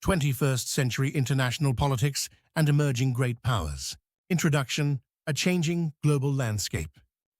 21st Century International Politics and Emerging Great Powers. Introduction: A Changing Global Landscape.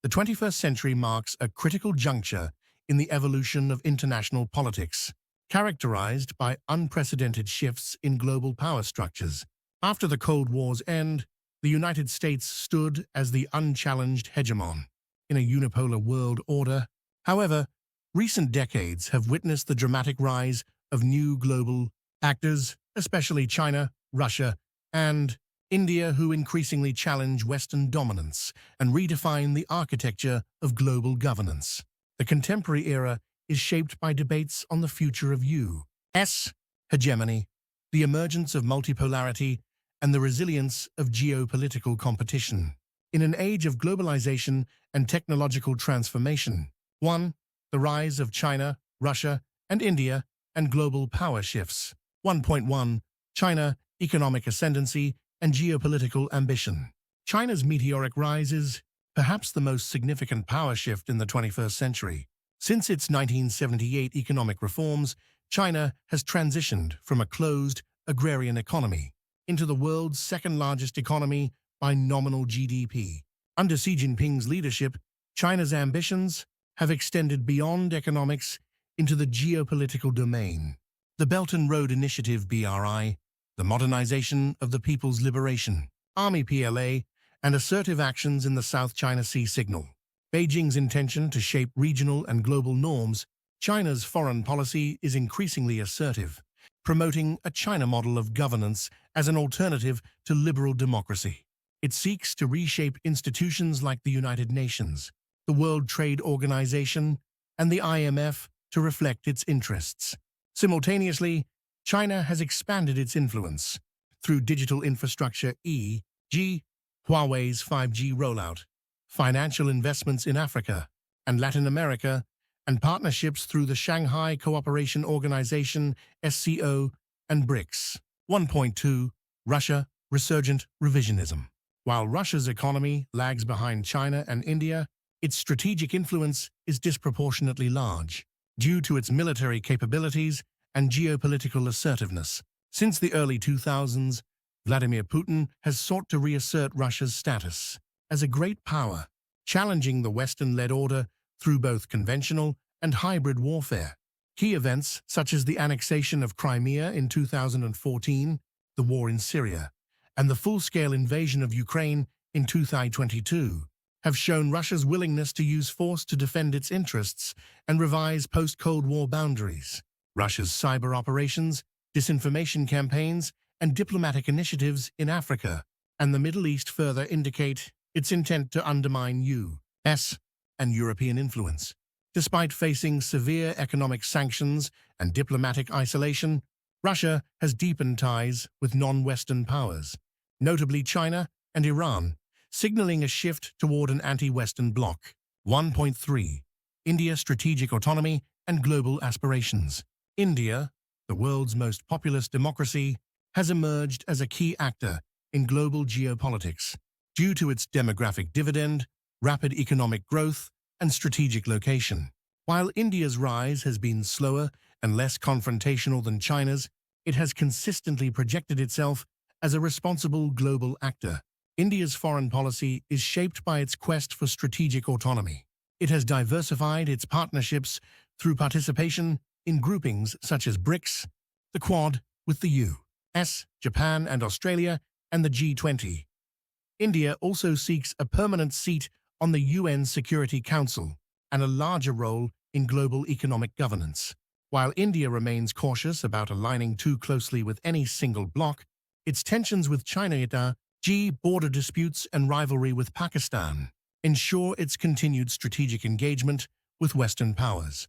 The 21st century marks a critical juncture in the evolution of international politics, characterized by unprecedented shifts in global power structures. After the Cold War's end, the United States stood as the unchallenged hegemon in a unipolar world order. However, recent decades have witnessed the dramatic rise of new global actors, especially China, Russia, and India, who increasingly challenge Western dominance and redefine the architecture of global governance. The contemporary era is shaped by debates on the future of U.S. hegemony, the emergence of multipolarity, and the resilience of geopolitical competition. In an age of globalization and technological transformation, 1. The rise of China, Russia, and India, and global power shifts. 1.1. China, economic ascendancy, and geopolitical ambition. China's meteoric rise is perhaps the most significant power shift in the 21st century. Since its 1978 economic reforms, China has transitioned from a closed, agrarian economy into the world's second-largest economy by nominal GDP. Under Xi Jinping's leadership, China's ambitions have extended beyond economics into the geopolitical domain. The Belt and Road Initiative (BRI), the modernization of the People's Liberation Army (PLA), and assertive actions in the South China Sea signal Beijing's intention to shape regional and global norms. China's foreign policy is increasingly assertive, promoting a China model of governance as an alternative to liberal democracy. It seeks to reshape institutions like the United Nations, the World Trade Organization, and the IMF to reflect its interests. Simultaneously, China has expanded its influence through digital infrastructure, e.g., Huawei's 5G rollout, financial investments in Africa and Latin America, and partnerships through the Shanghai Cooperation Organization (SCO) and BRICS. 1.2. Russia, resurgent revisionism. While Russia's economy lags behind China and India, its strategic influence is disproportionately large due to its military capabilities and geopolitical assertiveness. Since the early 2000s, Vladimir Putin has sought to reassert Russia's status as a great power, challenging the Western-led order through both conventional and hybrid warfare. Key events such as the annexation of Crimea in 2014, the war in Syria, and the full-scale invasion of Ukraine in 2022 have shown Russia's willingness to use force to defend its interests and revise post-Cold War boundaries. Russia's cyber operations, disinformation campaigns, and diplomatic initiatives in Africa and the Middle East further indicate its intent to undermine U.S. and European influence. Despite facing severe economic sanctions and diplomatic isolation, Russia has deepened ties with non-Western powers, notably China and Iran, signaling a shift toward an anti-Western bloc. 1.3. India, strategic autonomy and global aspirations. India, the world's most populous democracy, has emerged as a key actor in global geopolitics due to its demographic dividend, rapid economic growth, and strategic location. While India's rise has been slower and less confrontational than China's, it has consistently projected itself as a responsible global actor. India's foreign policy is shaped by its quest for strategic autonomy. It has diversified its partnerships through participation in groupings such as BRICS, the Quad with the U.S., Japan and Australia, and the G20. India also seeks a permanent seat on the UN Security Council and a larger role in global economic governance. While India remains cautious about aligning too closely with any single bloc, its tensions with China, border disputes and rivalry with Pakistan ensure its continued strategic engagement with Western powers,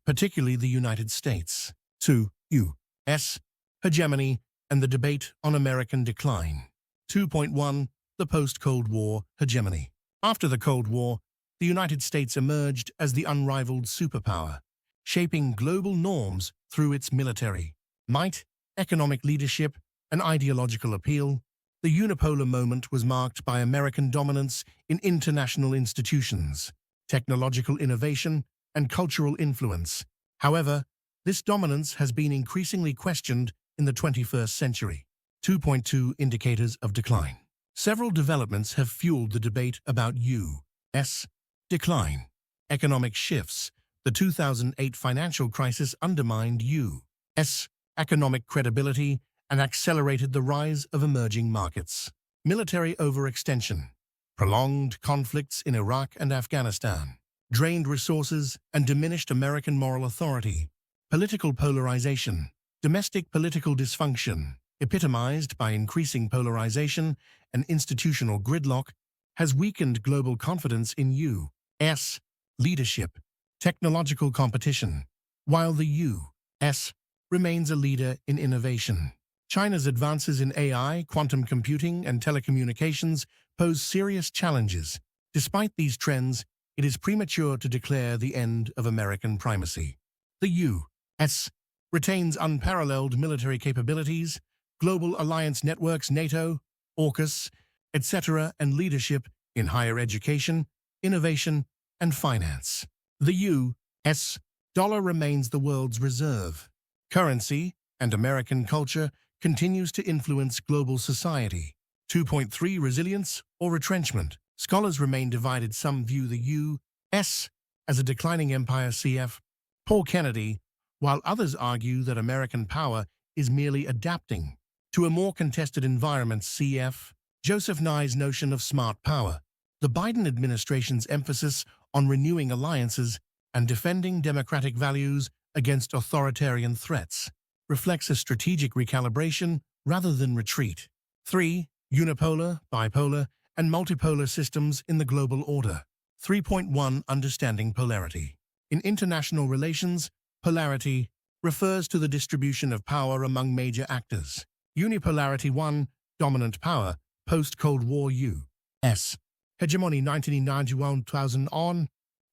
particularly the United States. 2. U.S. hegemony and the debate on American decline. 2.1. The post-Cold War hegemony. After the Cold War, the United States emerged as the unrivaled superpower, shaping global norms through its military might, economic leadership, and ideological appeal. The unipolar moment was marked by American dominance in international institutions, technological innovation, and cultural influence. However, this dominance has been increasingly questioned in the 21st century. 2.2 Indicators of decline. Several developments have fueled the debate about U.S. decline. Economic shifts. The 2008 financial crisis undermined U.S. economic credibility and accelerated the rise of emerging markets. Military overextension. Prolonged conflicts in Iraq and Afghanistan drained resources and diminished American moral authority. Political polarization. Domestic political dysfunction, epitomized by increasing polarization and institutional gridlock, has weakened global confidence in U.S. leadership. Technological competition. While the U.S. remains a leader in innovation, China's advances in AI, quantum computing, and telecommunications pose serious challenges. Despite these trends, it is premature to declare the end of American primacy. The U.S. retains unparalleled military capabilities, global alliance networks NATO, AUKUS, etc., and leadership in higher education, innovation, and finance. The U.S. dollar remains the world's reserve currency, and American culture continues to influence global society. 2.3 Resilience or retrenchment. Scholars remain divided. Some view the U.S. as a declining empire, cf. Paul Kennedy, while others argue that American power is merely adapting to a more contested environment, cf. Joseph Nye's notion of smart power. The Biden administration's emphasis on renewing alliances and defending democratic values against authoritarian threats reflects a strategic recalibration rather than retreat. 3. Unipolar, bipolar, and multipolar systems in the global order. 3.1 Understanding polarity. In international relations, polarity refers to the distribution of power among major actors. Unipolarity 1. Dominant power, post-Cold War U.S. hegemony 1991-2000 on.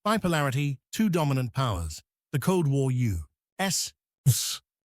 Bipolarity 2. Dominant powers, the Cold War U.S.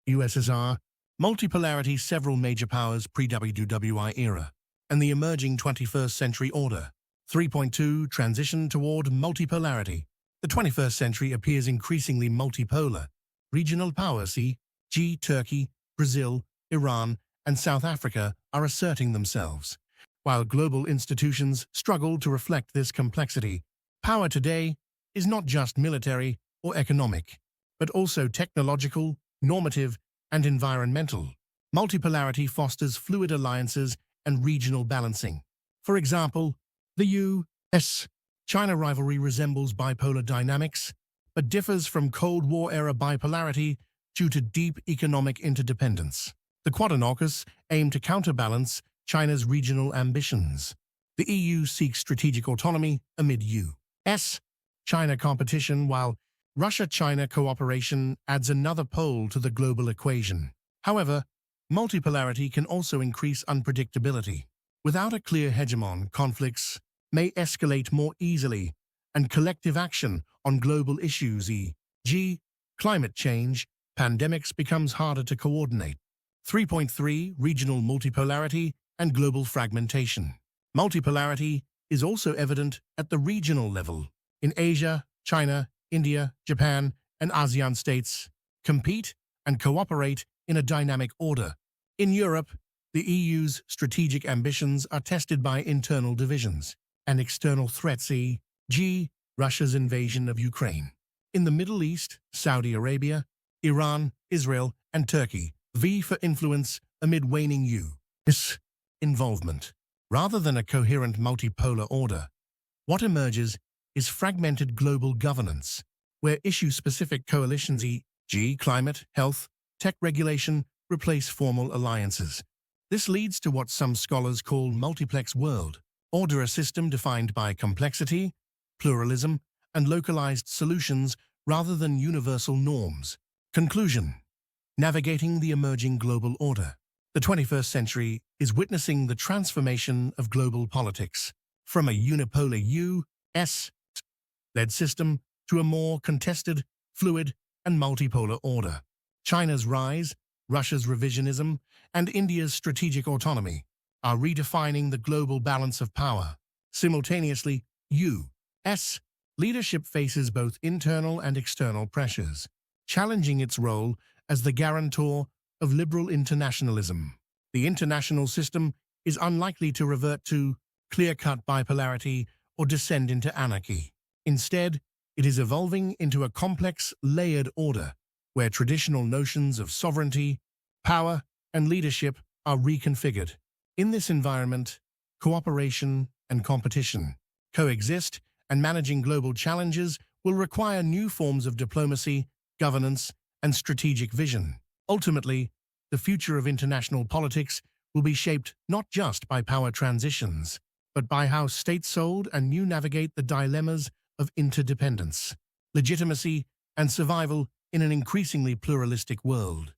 USSR, multipolarity several major powers pre-WWI era, and the emerging 21st century order. 3.2 Transition toward multipolarity. The 21st century appears increasingly multipolar. Regional powers, e.g. Turkey, Brazil, Iran, and South Africa, are asserting themselves. While global institutions struggle to reflect this complexity, power today is not just military or economic, but also technological, normative, and environmental. Multipolarity fosters fluid alliances and regional balancing. For example, the U.S.-China rivalry resembles bipolar dynamics, but differs from Cold War-era bipolarity due to deep economic interdependence. The Quad and AUKUS aim to counterbalance China's regional ambitions. The EU seeks strategic autonomy amid U.S.-China competition, while Russia-China cooperation adds another pole to the global equation. However, multipolarity can also increase unpredictability. Without a clear hegemon, conflicts may escalate more easily, and collective action on global issues, e.g., climate change, pandemics, becomes harder to coordinate. 3.3 Regional multipolarity and global fragmentation. Multipolarity is also evident at the regional level. In Asia, China, India, Japan, and ASEAN states compete and cooperate in a dynamic order. In Europe, the EU's strategic ambitions are tested by internal divisions and external threats, e.g., Russia's invasion of Ukraine. In the Middle East, Saudi Arabia, Iran, Israel, and Turkey vie for influence amid waning U.S. involvement. Rather than a coherent multipolar order, what emerges is fragmented global governance, where issue-specific coalitions, e.g. climate, health, tech regulation, replace formal alliances. This leads to what some scholars call multiplex world order, a system defined by complexity, pluralism, and localized solutions rather than universal norms. Conclusion. Navigating the emerging global order. The 21st century is witnessing the transformation of global politics from a unipolar U.S.-led system to a more contested, fluid, and multipolar order. China's rise, Russia's revisionism, and India's strategic autonomy are redefining the global balance of power. Simultaneously, U.S. leadership faces both internal and external pressures, challenging its role as the guarantor of liberal internationalism. The international system is unlikely to revert to clear-cut bipolarity or descend into anarchy. Instead, it is evolving into a complex, layered order where traditional notions of sovereignty, power, and leadership are reconfigured. In this environment, cooperation and competition coexist, and managing global challenges will require new forms of diplomacy, governance, and strategic vision. Ultimately, the future of international politics will be shaped not just by power transitions, but by how states old and new navigate the dilemmas of interdependence, legitimacy, and survival in an increasingly pluralistic world.